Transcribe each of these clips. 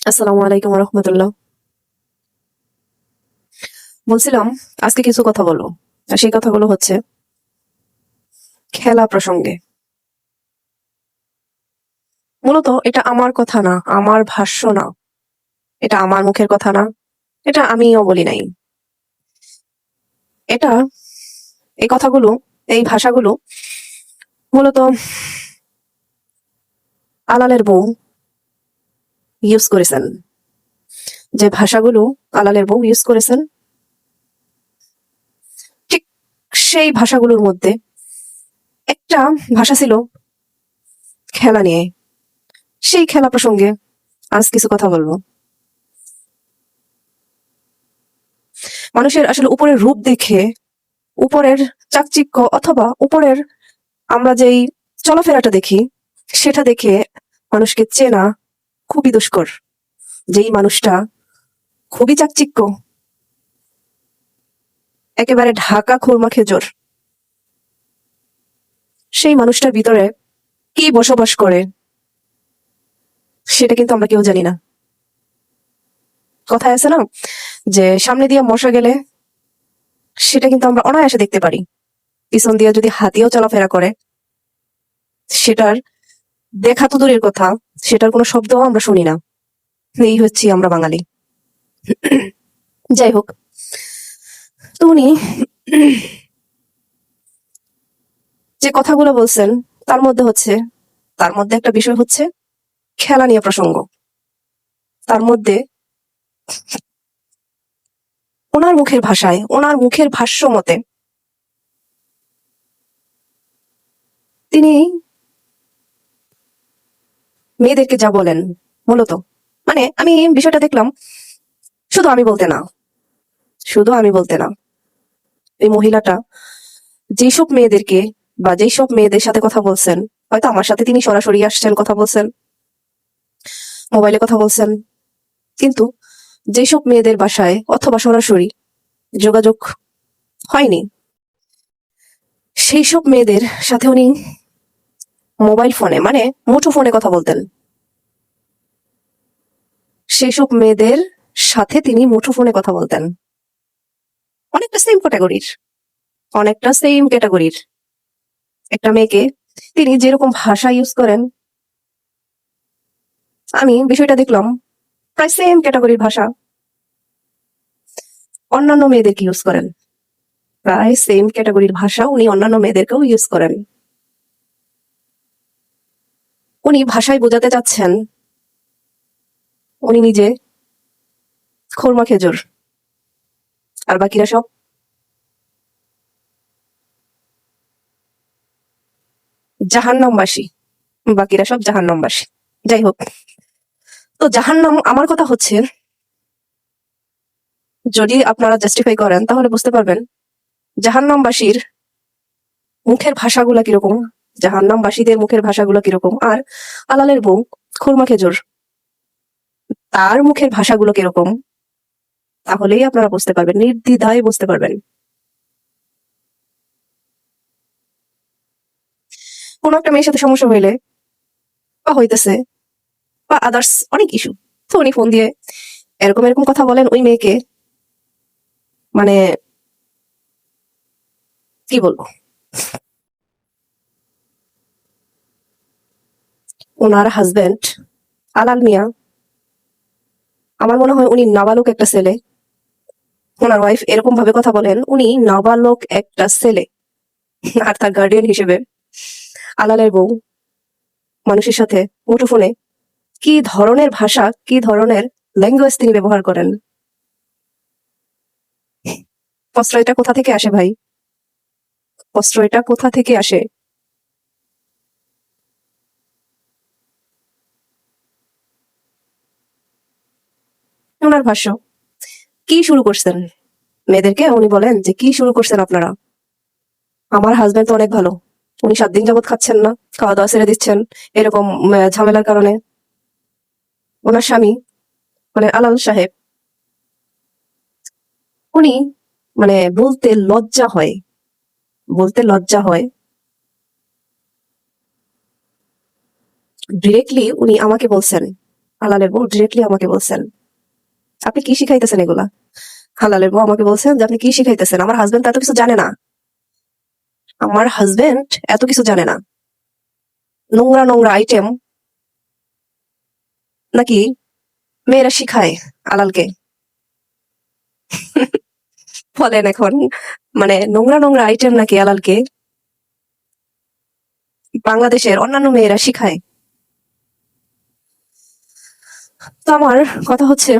আসসালামু আলাইকুম রহমতুল্লাহ। বলছিলাম আজকে কিছু কথা বলবো। আর সেই কথাগুলো হচ্ছে খেলা প্রসঙ্গে। মূলত এটা আমার কথা না, আমার ভাষ্য না, এটা আমার মুখের কথা না, এটা আমিও বলি নাই। এটা এই কথাগুলো, এই ভাষাগুলো মূলত আলালের বউ ইউজ করেছেন। যে ভাষাগুলো আলালের বউ ইউজ করেছেন, ঠিক সেই ভাষাগুলোর মধ্যে একটা ভাষা ছিল খেলা নিয়ে। সেই খেলা প্রসঙ্গে আজ কিছু কথা বলবো। মানুষের আসলে উপরের রূপ দেখে, উপরের চাকচিক্য অথবা উপরের আমরা যেই চলাফেরাটা দেখি, সেটা দেখে মানুষকে চেনা খুবই দুষ্কর। যেই মানুষটা খুবই চাকচিক্য, একেবারে ঢাকা খুরমা খেজুর, সেই মানুষটার ভিতরে কি বসবাস করে সেটা কিন্তু আমরা কেউ জানি না। কথায় আছে না যে সামনে দিয়ে মশা গেলে সেটা কিন্তু আমরা অনায়াসে দেখতে পারি, পিছন দিয়ে যদি হাতিও চলাফেরা করে সেটার দেখা তো দূরের কথা, সেটার কোনো শব্দও আমরা শুনি না। এই হচ্ছি আমরা বাঙালি। যাই হোক, তো উনি যে কথাগুলো বলছেন তার মধ্যে একটা বিষয় হচ্ছে খেলা নিয়ে প্রসঙ্গ। তার মধ্যে ওনার মুখের ভাষায়, ওনার মুখের ভাষ্য মতে তিনি মেয়েদেরকে যা বলেন, মূলত মানে আমি বিষয়টা দেখলাম, শুধু আমি বলতে না, শুধু আমি বলতে না, এই মহিলাটা যেসব মেয়েদেরকে বা যেসব মেয়েদের সাথে কথা বলছেন, হয়তো আমার সাথে তিনি সরাসরি আসছেন, কথা বলছেন, মোবাইলে কথা বলছেন, কিন্তু যেসব মেয়েদের বাসায় অথবা সরাসরি যোগাযোগ হয়নি, সেই সব মেয়েদের সাথে উনি মোবাইল ফোনে মানে মুঠো ফোনে কথা বলতেন। সেই সব মেয়েদের সাথে তিনি মুঠো ফোনে কথা বলতেন। অনেকটা সেম ক্যাটাগরির, অনেকটা সেম ক্যাটাগরির একটা মেয়েকে তিনি যেরকম ভাষা ইউজ করেন, আমি বিষয়টা দেখলাম প্রায় সেম ক্যাটাগরির ভাষা অন্যান্য মেয়েদেরকে ইউজ করেন। প্রায় সেম ক্যাটাগরির ভাষা উনি অন্যান্য মেয়েদেরকেও ইউজ করেন। উনি ভাষায় বোঝাতে চাচ্ছেন উনি নিজে খোরমা খেজুর, আর বাকিরা সব জাহান্নামবাসী, বাকিরা সব জাহান্নামবাসী। যাই হোক, তো জাহান্নাম আমার কথা হচ্ছে, যদি আপনারা জাস্টিফাই করেন তাহলে বুঝতে পারবেন জাহান্নামবাসীর মুখের ভাষাগুলা কিরকম, জাহান্নামবাসীদের মুখের ভাষাগুলো কিরকম, আর আলালের বউ খুরমা খেজুর তার মুখের ভাষাগুলো কিরকম, তাহলেই আপনারা বুঝতে পারবেন, নির্দ্বিধায় বুঝতে পারবেন। কোন একটা মেয়ের সাথে সমস্যা হইলে বা হইতেছে বা আদার্স অনেক ইস্যু, তো উনি ফোন দিয়ে এরকম এরকম কথা বলেন ওই মেয়েকে, মানে কি বলবো, ওনার হাজবেন্ড আলাল মিয়া, আমার মনে হয় উনি নাবালক একটা ছেলে। ওনার ওয়াইফ এরকম ভাবে কথা বলেন, উনি নাবালক একটা ছেলে, আর তার গার্ডিয়ান হিসেবে আলালের বউ মানুষের সাথে মুঠোফোনে কি ধরনের ভাষা, কি ধরনের ল্যাঙ্গুয়েজ তিনি ব্যবহার করেন। প্রশ্রয়টা কোথা থেকে আসে ভাই, প্রশ্রয়টা কোথা থেকে আসে? ওনার ভাষ্য, কি শুরু করছেন মেয়েদেরকে, উনি বলেন যে কি শুরু করছেন আপনারা, আমার হাজবেন্ড তো অনেক ভালো, উনি 7 দিন যাবত খাচ্ছেন না, খাওয়া দাওয়া ছেড়ে দিচ্ছেন এরকম ঝামেলার কারণে। ওনার স্বামী মানে আলাল সাহেব, উনি মানে বলতে লজ্জা হয়, বলতে লজ্জা হয়, ডিরেক্টলি উনি আমাকে বলছেন হালালের বউ ডিরেক্টলি আমাকে বলছেন, আপনি কি শিখাইতেছেন এগুলা? হালালের বউ আমাকে বলছেন যে আপনি কি শিখাইতেছেন, আমার হাজবেন্ড এত কিছু জানে না, আমার হাজবেন্ড এত কিছু জানে না, নোংরা নোংরা আইটেম নাকি মেয়েরা শিখায় আলালকে। বলেন এখন, মানে নোংরা নোংরা আইটেম নাকি আলালকে বাংলাদেশের অন্যান্য মেয়েরা শিখায়। তো আমার কথা হচ্ছে,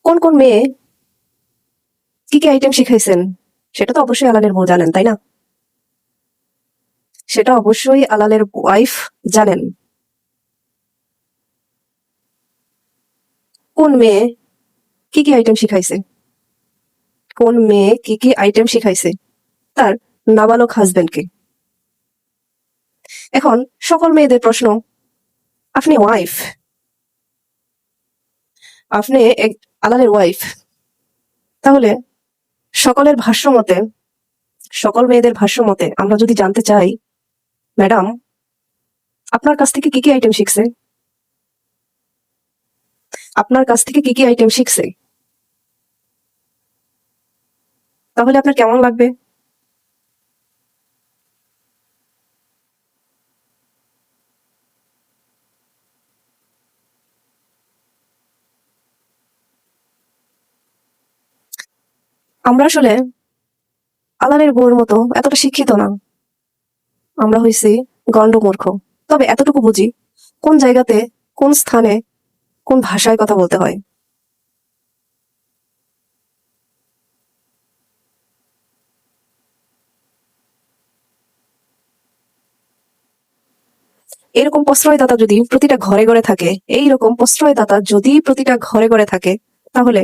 কোন কোন মেয়ে কি কি আইটেম শিখাইছেন সেটা তো অবশ্যই আলালের বউ জানেন, তাই না? সেটা অবশ্যই আলালের ওয়াইফ জানেন। কোন মেয়ে কি কি আইটেম শিখাইছে, কোন মেয়ে কি কি আইটেম শিখাইছে তার নাবালক হাজবেন্ডকে। এখন সকল মেয়েদের প্রশ্ন, আপনি ওয়াইফ, আপনি আলালের ওয়াইফ, তাহলে সকলের ভাষ্য মতে, সকল মেয়েদের ভাষ্য মতে আমরা যদি জানতে চাই, ম্যাডাম আপনার কাছ থেকে কি কি আইটেম শিখছে, আপনার কাছ থেকে কি কি আইটেম শিখছে, তাহলে আপনার কেমন লাগবে? আমরা আসলে আলালের বউর মতো এতটা শিক্ষিত না, আমরা হইছি গন্ডমূর্খ। তবে এতটুকু বুঝি কোন জায়গাতে, কোন স্থানে, কোন ভাষায় কথা বলতে হয়। এরকম প্রশ্রয়দাতা যদি প্রতিটা ঘরে ঘরে থাকে, এইরকম প্রশ্রয়দাতা যদি প্রতিটা ঘরে ঘরে থাকে, তাহলে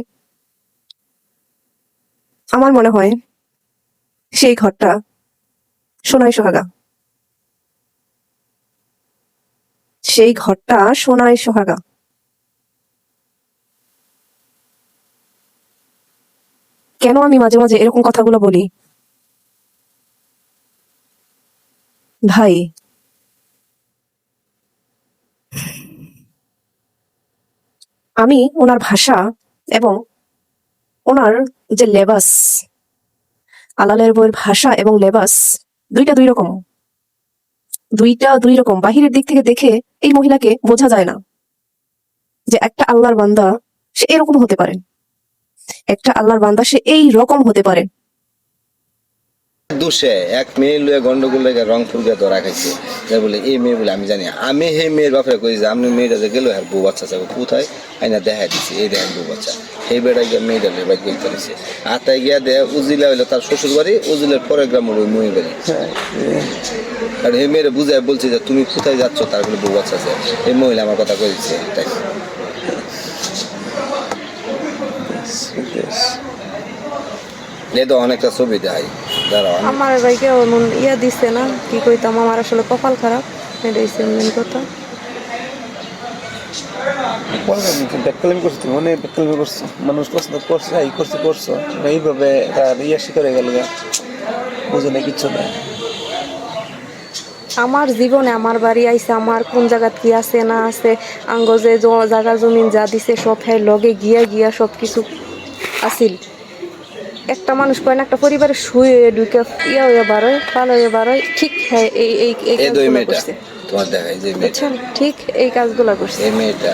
আমার মনে হয় সেই ঘরটা সোনায় সোহাগা, সেই ঘরটা সোনায় সোহাগা। কেন আমি মাঝে মাঝে এরকম কথাগুলো বলি? ভাই, আমি ওনার ভাষা এবং ওনার যে লেবাস, আলালের বউয়ের ভাষা এবং লেবাস দুইটা দুই রকম, দুইটা দুই রকম। বাহিরের দিক থেকে দেখে এই মহিলাকে বোঝা যায় না যে একটা আল্লাহর বান্দা সে এরকম হতে পারে, একটা আল্লাহর বান্দা সে এই রকম হতে পারে। দোষে এক মেয়ে লুয়ে গন্ডগোল লেগে রংপুর গিয়ে ধরা খাইছে, যাই বলে এই মেয়ে বলে আমি জানি, আমি সেই মেয়ের বাপরে কই যে আপনি মেয়েটা যে গেল আর বউ বাচ্চা যাবো কোথায় আইনা দেখা দিচ্ছে, এই দেখেন বউ বাচ্চা, সেই বেড়া গিয়ে মেয়েটা লেবার গিয়ে করেছে। আতায় গিয়া দেয় উজিলা হইলো তার শ্বশুর বাড়ি, উজিলের পরের গ্রাম হলো মই বাড়ি। আর এই মেয়েরা বুঝায় বলছে যে তুমি কোথায় যাচ্ছ, তার বলে বউ বাচ্চা আছে। এই মহিলা আমার কথা কইছে তাই তো অনেকটা ছবি দেয় যারা আমার ভাইকে এমন ইয়া দিচ্ছে না, কি কইতাম, আমার আসলে কপাল খারাপ, এটাই মেন কথা। ব্যাককালামি করছো তুমি, অনেক ব্যাককালামি করছো, মানুষ পছন্দ করছে, এই করছে করছো, এইভাবে তার ইয়া শিকার হয়ে গেল, বুঝে না কিচ্ছু না। আমার জীবনে আমার বাড়ি আইছে, আমার কোন জায়গাত কি আছে না আছে, আঙ্গ যে জায়গা জমিন যা দিছে সব হ্যাঁ লগে গিয়া গিয়া সব কিছু আসিল। একটা মানুষ কয় না, একটা পরিবারে শুয়ে ঢুকে ইয়া হয়ে বারোয় ভালো হয়ে বারোয়, ঠিক হ্যাঁ এই এই এই এই দুই কাজগুলো মেয়েটা করছে, তোমার দেখায় যে মেয়েটা, বুঝছেন? ঠিক এই কাজগুলো করছে এই মেয়েটা,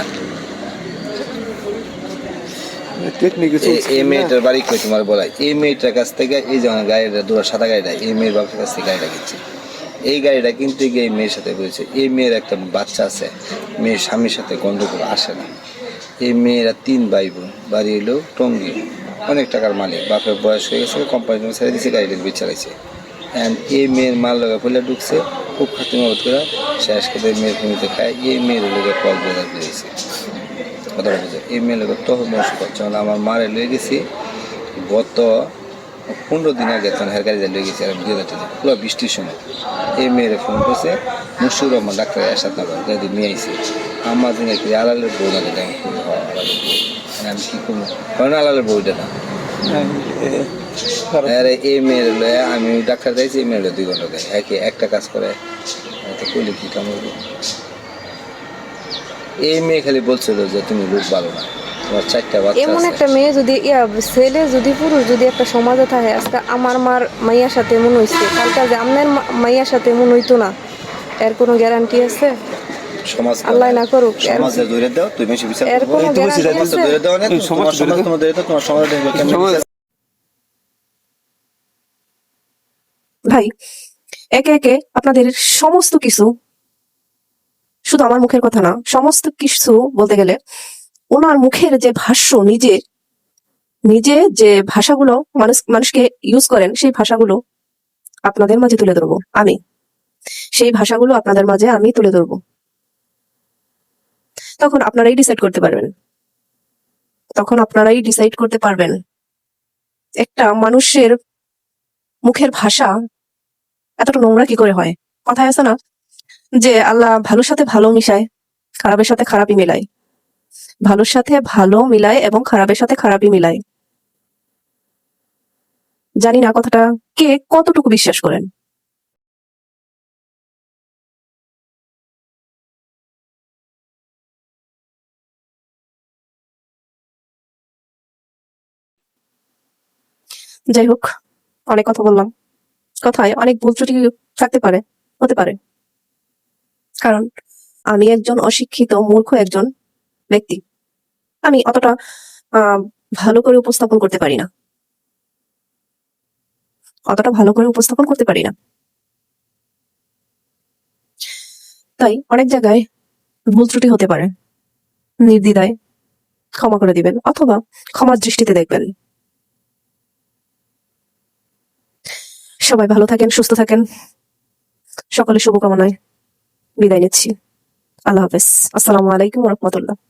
টেকনিক এই মেয়েটার বাড়ি কই তোমার বলাই, এই মেয়েটার কাছ থেকে এই যখন গাড়িটা দুটো সাদা গাড়িটা এই মেয়ের বাবার কাছ থেকে গাড়িটা কিনছে। এই গাড়িটা কিনতে গিয়ে এই মেয়ের সাথে বলেছে, এই মেয়ের একটা বাচ্চা আছে, মেয়ের স্বামীর সাথে গন্ডগোল আসে না। এই মেয়েরা 3 ভাই বোন, বাড়ি এলো টঙ্গী, অনেক টাকার মালিক, বাপের বয়স হয়ে গেছে, কোম্পানি ছেড়ে দিয়েছে, গাড়িটা বেচে চালাইছে। অ্যান্ড এই মেয়ের মাল লগা ফেলে ঢুকছে, খুব খাতিমাবত করে শেষ করে মেয়ের ভূমিতে খায়। এই মেয়ের লোকের কল বেজার বেরিয়েছে, কথাটা বুঝে এই মেয়ে লোকের তখন নষ্ট করছে। আমার মারে লয়ে গেছি গত 15 দিন আগে, তখন হের গাড়ি লয়ে গেছি, আর পুরো বৃষ্টির সময়। এই মেয়ের ফোন করছে মুশিউর রহমান ডাক্তার এরশাদ নগর, যদি মেয়ে আইসি আমার দিনে কি আলালের বউ না, আমি কি করবো, কারণ আলালের বউটা না। আরে এই মেয়ের লয়ে আমি ডাক্তার দিয়েছি, এই মেয়ের 2 ঘন্টা দেয়, একটা কাজ করে তো করলে কি কাম করবো। এই মেয়ে খালি বলছিল যে তুমি লোক ভালো না, তোমার 4টা বাচ্চা এমন আছে। একটা মেয়ে যদি ছেলে যদি পুরুষ যদি একটা সমাজে থাকে, আজকে আমার মার মাইয়ার সাথে এমন হইছে, কালকে যে আপনার মাইয়ার সাথে এমন হইতো না, এর কোনো গ্যারান্টি আছে? সমাজ আল্লাহ না করুক। সমাজে ধরে দাও, তুমি বেশি বিচার এর করবো। কোনো গ্যারান্টি সমাজে আছে? ধরে দাও না, এই সমাজ তোমার সমাজ ধরে দাও। তোমার ধরে দাও, তোমার সমাজ দেখবে কেমন সমাজ- বিচার। ভাই, একে একে আপনাদের সমস্ত কিছু, শুধু আমার মুখের কথা না, সমস্ত কিছু বলতে গেলে ওনার মুখের যে ভাষ্য, নিজে নিজে যে ভাষাগুলো মানুষকে ইউজ করেন, সেই ভাষাগুলো আপনাদের মাঝে তুলে ধরবো আমি। সেই ভাষাগুলো আপনাদের মাঝে আমি তুলে ধরবো। তখন আপনারাই ডিসাইড করতে পারবেন। একটা মানুষের মুখের ভাষা এতটা নোংরা কি করে হয়? কথায় আছে না যে আল্লাহ ভালোর সাথে ভালো মিশায়, খারাপের সাথে খারাপই মিলায়। ভালোর সাথে ভালো মিলায় এবং খারাপের সাথে খারাপই মিলায়। জানি না কথাটা কে কতটুকু বিশ্বাস করেন। যাই হোক, অনেক কথা বললাম। কথায় অনেক ভুল ত্রুটি থাকতে পারে, হতে পারে, কারণ আমি একজন অশিক্ষিত মূর্খ একজন ব্যক্তি। আমি অতটা আহ ভালো করে উপস্থাপন করতে পারি না। তাই অনেক জায়গায় ভুল ত্রুটি হতে পারে। নির্দ্বিধায় ক্ষমা করে দিবেন অথবা ক্ষমার দৃষ্টিতে দেখবেন। সবাই ভালো থাকেন, সুস্থ থাকেন। সকলে শুভকামনায় বিদায় নিচ্ছি। আল্লাহ হাফেজ। আসসালামু আলাইকুম ওয়া রাহমাতুল্লাহ।